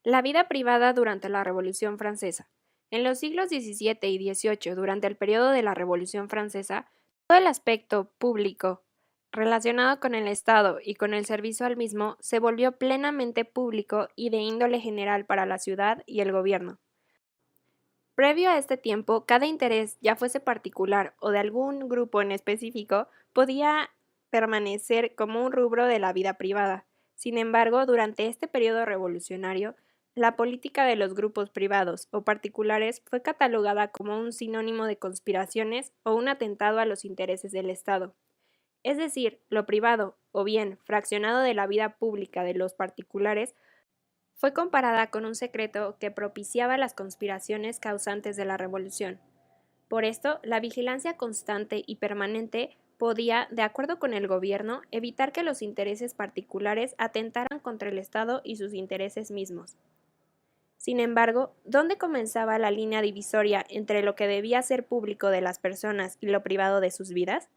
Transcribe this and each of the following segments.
La vida privada durante la Revolución Francesa. En los siglos XVII y XVIII, durante el periodo de la Revolución Francesa, todo el aspecto público relacionado con el Estado y con el servicio al mismo se volvió plenamente público y de índole general para la ciudad y el gobierno. Previo a este tiempo, cada interés, ya fuese particular o de algún grupo en específico, podía permanecer como un rubro de la vida privada. Sin embargo, durante este periodo revolucionario, la política de los grupos privados o particulares fue catalogada como un sinónimo de conspiraciones o un atentado a los intereses del Estado. Es decir, lo privado, o bien fraccionado de la vida pública de los particulares, fue comparada con un secreto que propiciaba las conspiraciones causantes de la revolución. Por esto, la vigilancia constante y permanente podía, de acuerdo con el gobierno, evitar que los intereses particulares atentaran contra el Estado y sus intereses mismos. Sin embargo, ¿dónde comenzaba la línea divisoria entre lo que debía ser público de las personas y lo privado de sus vidas?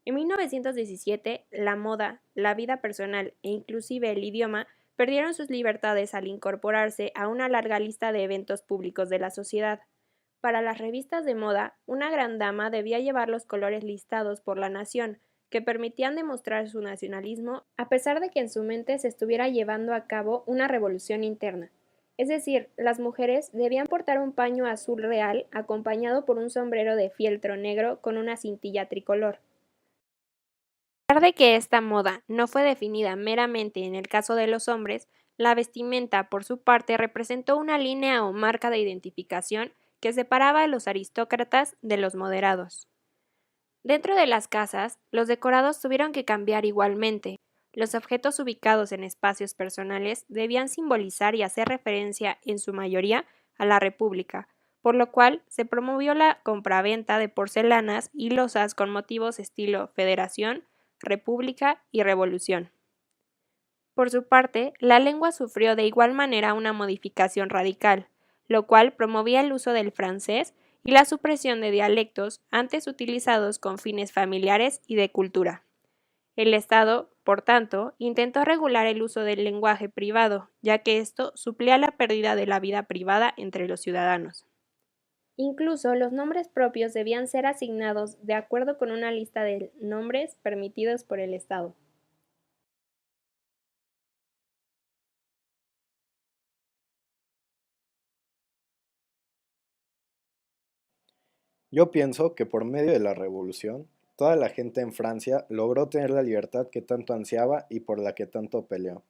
En 1917, la moda, la vida personal e inclusive el idioma perdieron sus libertades al incorporarse a una larga lista de eventos públicos de la sociedad. Para las revistas de moda, una gran dama debía llevar los colores listados por la nación, que permitían demostrar su nacionalismo a pesar de que en su mente se estuviera llevando a cabo una revolución interna. Es decir, las mujeres debían portar un paño azul real acompañado por un sombrero de fieltro negro con una cintilla tricolor. A pesar de que esta moda no fue definida meramente en el caso de los hombres, la vestimenta, por su parte, representó una línea o marca de identificación que separaba a los aristócratas de los moderados. Dentro de las casas, los decorados tuvieron que cambiar igualmente. Los objetos ubicados en espacios personales debían simbolizar y hacer referencia, en su mayoría, a la República, por lo cual se promovió la compraventa de porcelanas y losas con motivos estilo Federación, República y Revolución. Por su parte, la lengua sufrió de igual manera una modificación radical, lo cual promovía el uso del francés y la supresión de dialectos antes utilizados con fines familiares y de cultura. El Estado, por tanto, intentó regular el uso del lenguaje privado, ya que esto suplía la pérdida de la vida privada entre los ciudadanos. Incluso los nombres propios debían ser asignados de acuerdo con una lista de nombres permitidos por el Estado. Yo pienso que por medio de la revolución, toda la gente en Francia logró tener la libertad que tanto ansiaba y por la que tanto peleó,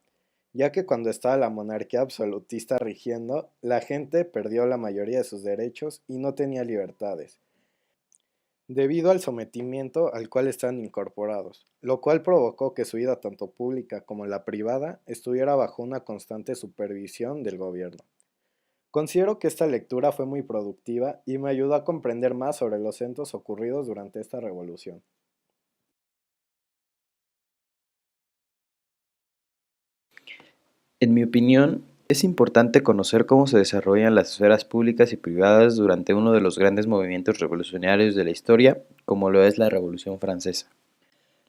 ya que cuando estaba la monarquía absolutista rigiendo, la gente perdió la mayoría de sus derechos y no tenía libertades, debido al sometimiento al cual están incorporados, lo cual provocó que su vida tanto pública como la privada estuviera bajo una constante supervisión del gobierno. Considero que esta lectura fue muy productiva y me ayudó a comprender más sobre los eventos ocurridos durante esta revolución. En mi opinión, es importante conocer cómo se desarrollan las esferas públicas y privadas durante uno de los grandes movimientos revolucionarios de la historia, como lo es la Revolución Francesa.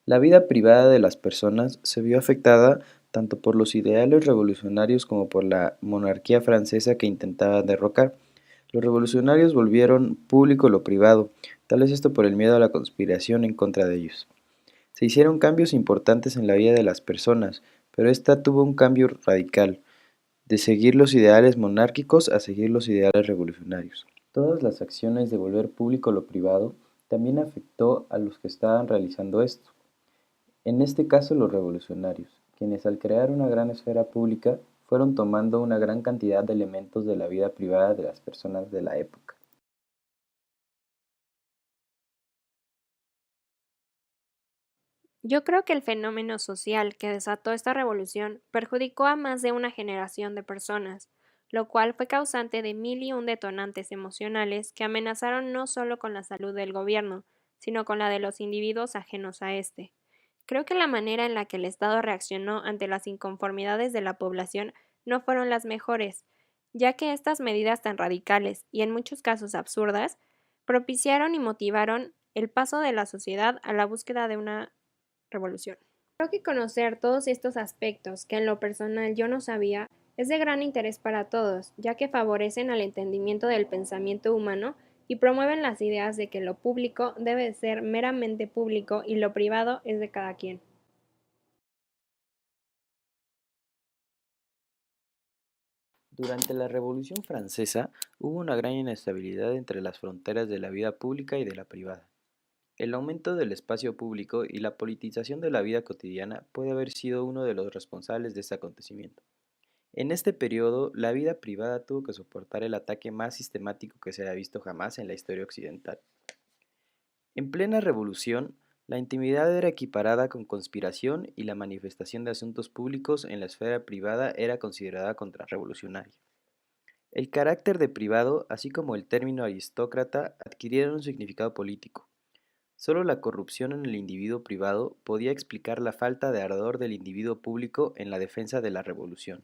La vida privada de las personas se vio afectada tanto por los ideales revolucionarios como por la monarquía francesa que intentaba derrocar. Los revolucionarios volvieron público lo privado, tal vez esto por el miedo a la conspiración en contra de ellos. Se hicieron cambios importantes en la vida de las personas, pero esta tuvo un cambio radical, de seguir los ideales monárquicos a seguir los ideales revolucionarios. Todas las acciones de volver público lo privado también afectó a los que estaban realizando esto. En este caso los revolucionarios, quienes al crear una gran esfera pública fueron tomando una gran cantidad de elementos de la vida privada de las personas de la época. Yo creo que el fenómeno social que desató esta revolución perjudicó a más de una generación de personas, lo cual fue causante de mil y un detonantes emocionales que amenazaron no solo con la salud del gobierno, sino con la de los individuos ajenos a este. Creo que la manera en la que el Estado reaccionó ante las inconformidades de la población no fueron las mejores, ya que estas medidas tan radicales y en muchos casos absurdas propiciaron y motivaron el paso de la sociedad a la búsqueda de una revolución. Creo que conocer todos estos aspectos que en lo personal yo no sabía Es de gran interés para todos, ya que favorecen al entendimiento del pensamiento humano y promueven las ideas de que lo público debe ser meramente público y lo privado es de cada quien. Durante la Revolución Francesa hubo una gran inestabilidad entre las fronteras de la vida pública y de la privada. El aumento del espacio público y la politización de la vida cotidiana puede haber sido uno de los responsables de este acontecimiento. En este periodo, la vida privada tuvo que soportar el ataque más sistemático que se haya visto jamás en la historia occidental. En plena revolución, la intimidad era equiparada con conspiración y la manifestación de asuntos públicos en la esfera privada era considerada contrarrevolucionaria. El carácter de privado, así como el término aristócrata, adquirieron un significado político. Solo la corrupción en el individuo privado podía explicar la falta de ardor del individuo público en la defensa de la revolución.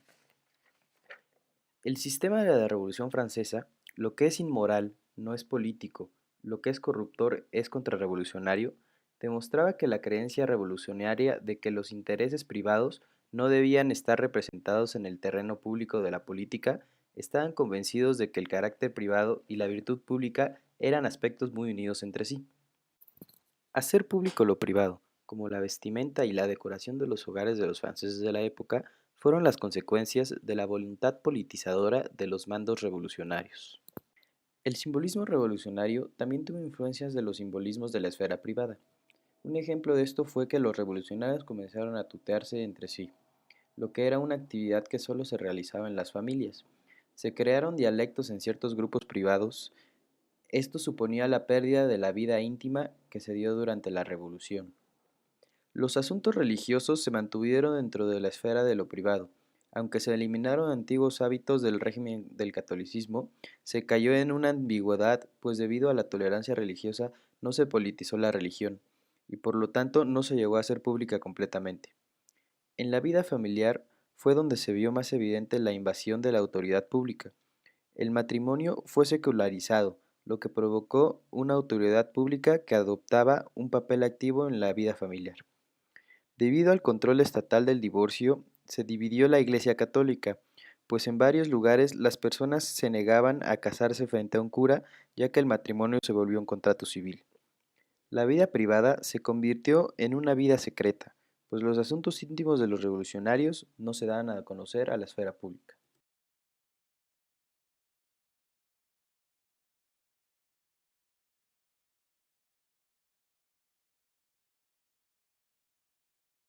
El sistema de la Revolución Francesa, lo que es inmoral no es político, lo que es corruptor es contrarrevolucionario, demostraba que la creencia revolucionaria de que los intereses privados no debían estar representados en el terreno público de la política, estaban convencidos de que el carácter privado y la virtud pública eran aspectos muy unidos entre sí. Hacer público lo privado, como la vestimenta y la decoración de los hogares de los franceses de la época, fueron las consecuencias de la voluntad politizadora de los mandos revolucionarios. El simbolismo revolucionario también tuvo influencias de los simbolismos de la esfera privada. Un ejemplo de esto fue que los revolucionarios comenzaron a tutearse entre sí, lo que era una actividad que solo se realizaba en las familias. Se crearon dialectos en ciertos grupos privados. Esto suponía la pérdida de la vida íntima que se dio durante la revolución. Los asuntos religiosos se mantuvieron dentro de la esfera de lo privado. Aunque se eliminaron antiguos hábitos del régimen del catolicismo, se cayó en una ambigüedad, pues debido a la tolerancia religiosa no se politizó la religión, y por lo tanto no se llegó a hacer pública completamente. En la vida familiar fue donde se vio más evidente la invasión de la autoridad pública. El matrimonio fue secularizado, lo que provocó una autoridad pública que adoptaba un papel activo en la vida familiar. Debido al control estatal del divorcio, se dividió la Iglesia católica, pues en varios lugares las personas se negaban a casarse frente a un cura, ya que el matrimonio se volvió un contrato civil. La vida privada se convirtió en una vida secreta, pues los asuntos íntimos de los revolucionarios no se daban a conocer a la esfera pública.